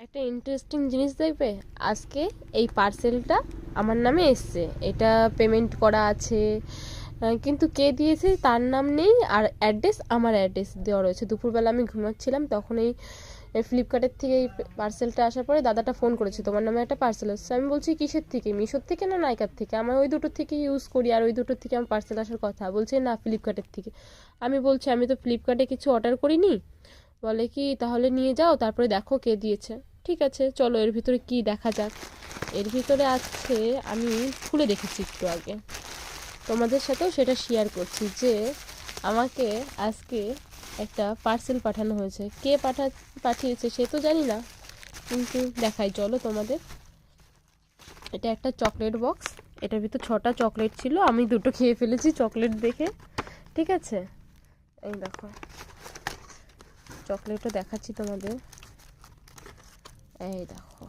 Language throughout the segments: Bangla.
একটা ইন্টারেস্টিং জিনিস দেখবে। আজকে এই পার্সেলটা আমার নামে এসছে, এটা পেমেন্ট করা আছে, কিন্তু কে দিয়েছে তার নাম নেই, আর অ্যাড্রেস আমার অ্যাড্রেস দেওয়া রয়েছে। দুপুরবেলা আমি ঘুমাচ্ছিলাম, তখন এই ফ্লিপকার্টের থেকে এই পার্সেলটা আসার পরে দাদাটা ফোন করেছে, তোমার নামে একটা পার্সেল আসছে। আমি বলছি কিসের থেকে, মিশোর থেকে না নাইকার থেকে? আমার ওই দুটোর থেকে ইউজ করি, আর ওই দুটোর থেকে আমার পার্সেল আসার কথা। বলছে না ফ্লিপকার্টের থেকে। আমি বলছি আমি তো ফ্লিপকার্টে কিছু অর্ডার করিনি। বলে কি তাহলে নিয়ে যাও, তারপরে দেখো কে দিয়েছে। ঠিক আছে চলো এর ভিতরে কি দেখা যাক। এর ভিতরে আছে, আমি খুলে দেখেছি একটু আগে, তোমাদের সাথেও সেটা শেয়ার করছি যে আমাকে আজকে একটা পার্সেল পাঠানো হয়েছে। কে পাঠিয়েছে সে তো জানি না, কিন্তু দেখাই চলো তোমাদের। এটা একটা চকলেট বক্স, এটার ভিতর 6টা চকলেট ছিল, আমি দুটো খেয়ে ফেলেছি চকলেট দেখে। ঠিক আছে, এই দেখো চকলেটও দেখাচ্ছি তোমাদের। এই দেখো,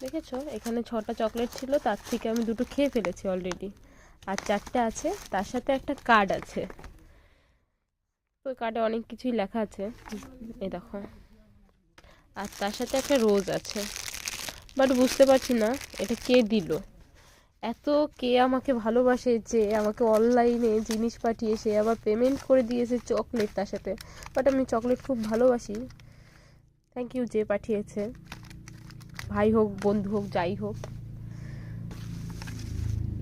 দেখেছো এখানে 6টা চকলেট ছিল, তার থেকে আমি দুটো খেয়ে ফেলেছি অলরেডি, আর 4টে আছে, তার সাথে একটা কার্ড আছে। ওই কার্ডে অনেক কিছুই লেখা আছে, এই দেখো। আর তার সাথে একটা রোজ আছে, বাট বুঝতে পারছি না এটা কে দিল। এত কে আমাকে ভালোবাসে যে আমাকে অনলাইনে জিনিস পাঠিয়ে সে আবার পেমেন্ট করে দিয়েছে চকলেট তার সাথে। বাট আমি চকলেট খুব ভালোবাসি। থ্যাংক ইউ যে পাঠিয়েছে, ভাই হোক বন্ধু হোক যাই হোক।